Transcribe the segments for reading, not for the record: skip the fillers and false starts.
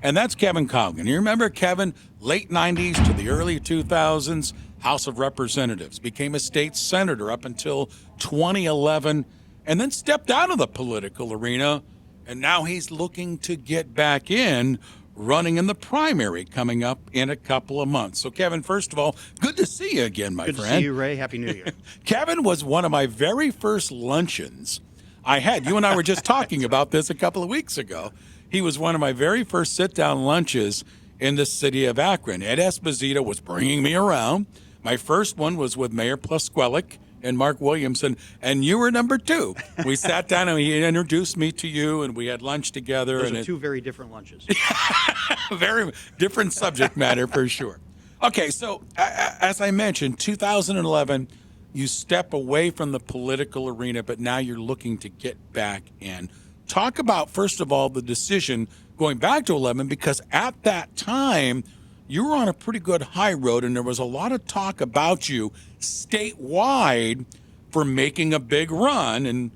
And that's Kevin Coughlin. You remember Kevin, late 90s to the early 2000s, House of Representatives, became a state senator up until 2011, and then stepped out of the political arena. And now he's looking to get back in, running in the primary coming up in a couple of months. So, Kevin, first of all, good to see you again, my Good friend. to see you, Ray. Happy New Year. Kevin was one of my very first luncheons I had. You and I were just talking about this a couple of weeks ago. He was one of my very first sit-down lunches in the city of Akron. Ed Esposito was bringing me around. My first one was with Mayor Plusquellic and Mark Williamson, and you were number two. We sat down and he introduced me to you, and we had lunch together. Those and are two very different lunches. very different subject matter for sure. Okay, so as I mentioned, 2011, you step away from the political arena, but now you're looking to get back in. Talk about, first of all, the decision going back to 11, because at that time, you were on a pretty good high road, and there was a lot of talk about you statewide for making a big run and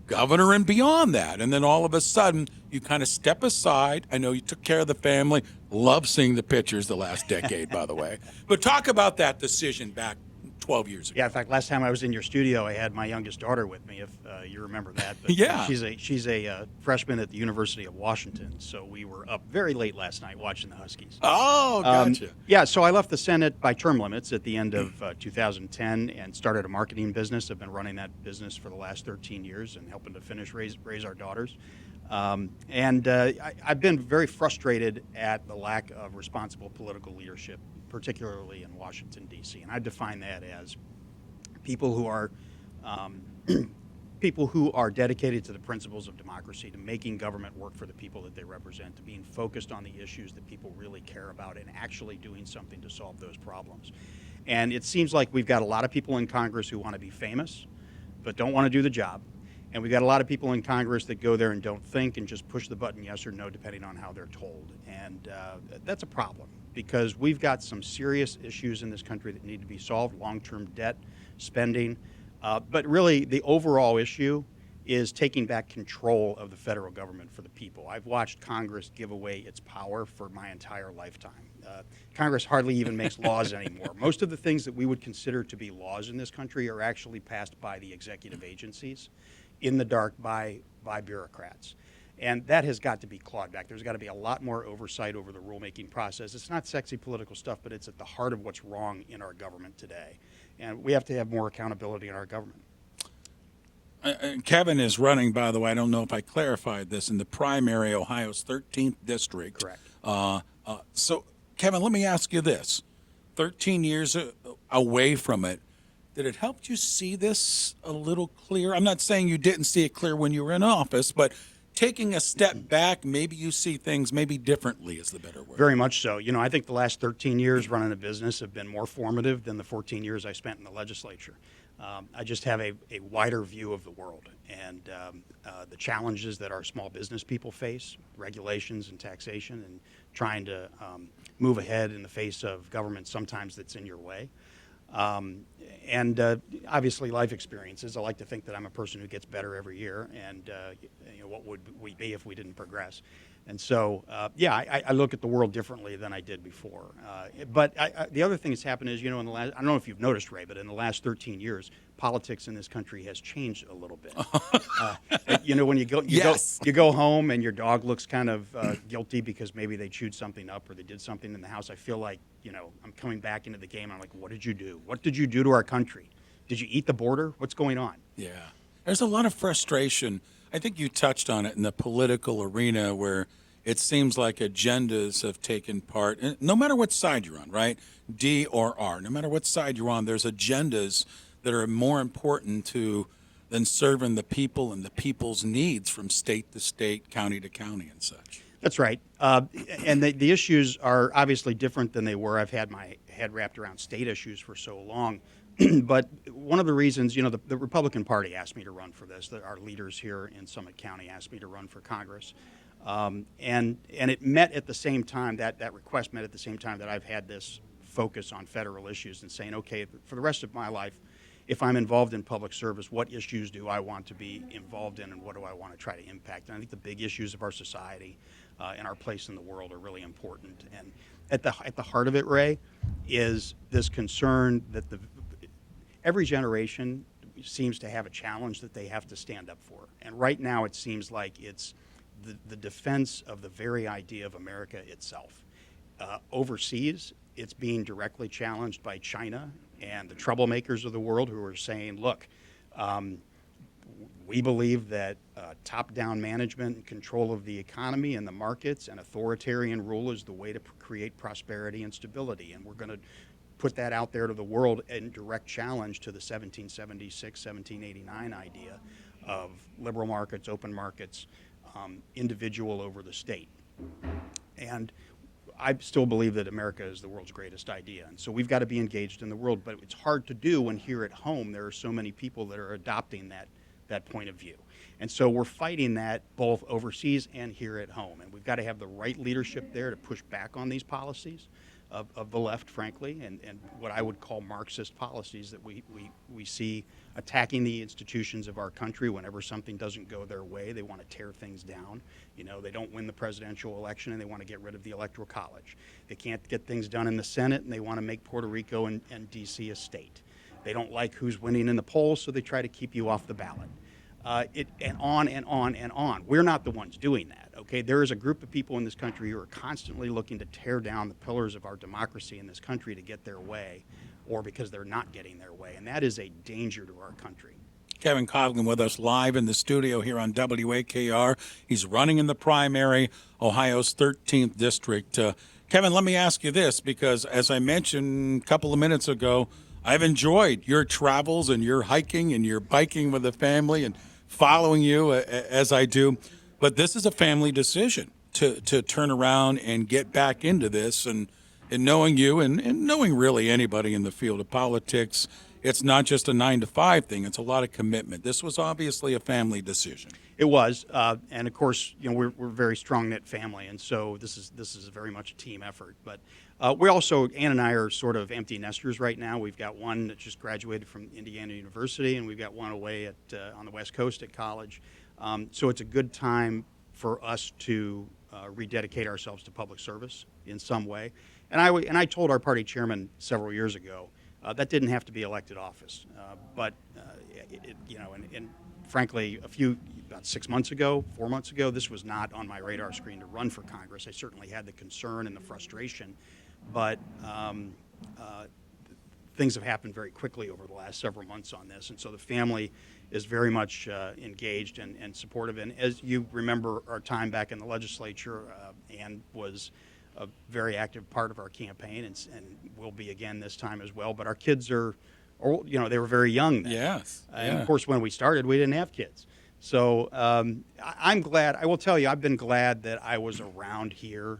governor and beyond that. And then all of a sudden, you kind of step aside. I know you took care of the family. Love seeing the pictures the last decade, by the way. But talk about that decision back 12 years ago. Yeah, in fact, last time I was in your studio, I had my youngest daughter with me, if you remember that. But, Yeah. She's a freshman at the University of Washington, so we were up very late last night watching the Huskies. Oh, gotcha. Yeah, so I left the Senate by term limits at the end of 2010 and started a marketing business. I've been running that business for the last 13 years and helping to raise our daughters. I've been very frustrated at the lack of responsible political leadership, particularly in Washington, D.C. And I define that as people who are people who are dedicated to the principles of democracy, to making government work for the people that they represent, to being focused on the issues that people really care about, and actually doing something to solve those problems. And it seems like we've got a lot of people in Congress who want to be famous, but don't want to do the job. And we've got a lot of people in Congress that go there and don't think and just push the button yes or no depending on how they're told. And that's a problem, because we've got some serious issues in this country that need to be solved: long-term debt, spending. But really, the overall issue is taking back control of the federal government for the people. I've watched Congress give away its power for my entire lifetime. Congress hardly even makes laws anymore. Most of the things that we would consider to be laws in this country are actually passed by the executive agencies, in the dark by bureaucrats. And that has got to be clawed back. There's got to be a lot more oversight over the rulemaking process. It's not sexy political stuff, but it's at the heart of what's wrong in our government today. And we have to have more accountability in our government. Kevin is running, by the way, I don't know if I clarified this, in the primary, Ohio's 13th district. Correct. So, Kevin, let me ask you this. 13 years away from it, did it help you see this a little clearer? I'm not saying you didn't see it clear when you were in office, but taking a step back, maybe you see things maybe differently is the better word. Very much so. You know, I think the last 13 years running a business have been more formative than the 14 years I spent in the legislature. I just have a wider view of the world and the challenges that our small business people face, regulations and taxation, and trying to move ahead in the face of government sometimes that's in your way. Obviously life experiences. I like to think that I'm a person who gets better every year, and what would we be if we didn't progress? And so, I look at the world differently than I did before. But the other thing that's happened is, in the last, I don't know if you've noticed, Ray, but in the last 13 years, politics in this country has changed a little bit. When you go home and your dog looks kind of guilty because maybe they chewed something up or they did something in the house, I feel like, I'm coming back into the game. And I'm like, what did you do? What did you do to our country? Did you eat the border? What's going on? Yeah. There's a lot of frustration. I think you touched on it in the political arena, where it seems like agendas have taken part, no matter what side you're on, right? D or R, no matter what side you're on, there's agendas that are more important than serving the people and the people's needs from state to state, county to county and such. That's right. And the issues are obviously different than they were. I've had my head wrapped around state issues for so long. But one of the reasons, the Republican Party asked me to run for this. Our leaders here in Summit County asked me to run for Congress. And it met at the same time, that request met at the same time that I've had this focus on federal issues and saying, okay, for the rest of my life, if I'm involved in public service, what issues do I want to be involved in and what do I want to try to impact? And I think the big issues of our society, and our place in the world are really important. And at the heart of it, Ray, is this concern that every generation seems to have a challenge that they have to stand up for. And right now it seems like it's the defense of the very idea of America itself. Overseas, it's being directly challenged by China and the troublemakers of the world who are saying, look, we believe that top-down management and control of the economy and the markets and authoritarian rule is the way to create prosperity and stability. And we're going to put that out there to the world in direct challenge to the 1776, 1789 idea of liberal markets, open markets, individual over the state. And I still believe that America is the world's greatest idea. And so we've got to be engaged in the world, but it's hard to do when here at home there are so many people that are adopting that point of view. And so we're fighting that both overseas and here at home. And we've got to have the right leadership there to push back on these policies of the left, frankly, and what I would call Marxist policies that we see attacking the institutions of our country. Whenever something doesn't go their way, they want to tear things down. You know, they don't win the presidential election and they want to get rid of the Electoral College. They can't get things done in the Senate and they want to make Puerto Rico and D.C. a state. They don't like who's winning in the polls, so they try to keep you off the ballot. And on and on and on. We're not the ones doing that, okay? There is a group of people in this country who are constantly looking to tear down the pillars of our democracy in this country to get their way, or because they're not getting their way, and that is a danger to our country. Kevin Coughlin with us live in the studio here on WAKR. He's running in the primary, Ohio's 13th district. Kevin, let me ask you this, because as I mentioned a couple of minutes ago, I've enjoyed your travels and your hiking and your biking with the family and following you as I do. But this is a family decision to turn around and get back into this. And knowing you and knowing really anybody in the field of politics, it's not just a 9-to-5 thing. It's a lot of commitment. This was obviously a family decision. It was, and of course, you know, we're a very strong knit family, and so this is very much a team effort. But we also, Ann and I are sort of empty nesters right now. We've got one that just graduated from Indiana University, and we've got one away on the West Coast at college. So it's a good time for us to rededicate ourselves to public service in some way. And I told our party chairman several years ago that didn't have to be elected office, but you know, and frankly, about 6 months ago, 4 months ago, this was not on my radar screen to run for Congress. I certainly had the concern and the frustration, but things have happened very quickly over the last several months on this, and so the family is very much engaged and supportive. And as you remember our time back in the legislature, Ann was a very active part of our campaign, and will be again this time as well. But our kids are, you know, they were very young then. Yes. And of course, when we started, we didn't have kids. So I'm glad, I will tell you, I've been glad that I was around here,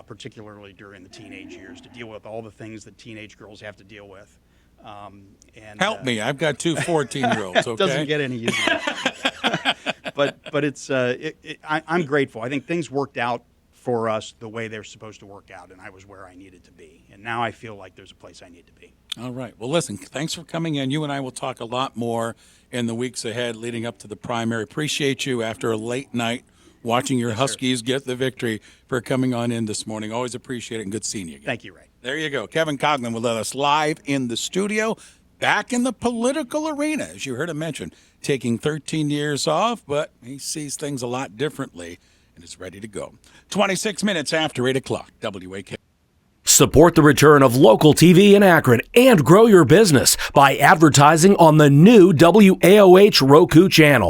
particularly during the teenage years, to deal with all the things that teenage girls have to deal with. And Help me. I've got two 14-year-olds, okay? It doesn't get any easier. but it's, I'm grateful. I think things worked out for us the way they're supposed to work out, and I was where I needed to be. And now I feel like there's a place I need to be. All right. Well, listen, thanks for coming in. You and I will talk a lot more in the weeks ahead leading up to the primary. Appreciate you after a late night watching your Huskies get the victory for coming on in this morning. Always appreciate it, and good seeing you again. Thank you, Ray. There you go. Kevin Coughlin with us live in the studio, back in the political arena, as you heard him mention, taking 13 years off, but he sees things a lot differently and is ready to go. 26 minutes after 8 o'clock, WAK. Support the return of local TV in Akron and grow your business by advertising on the new WAOH Roku channel.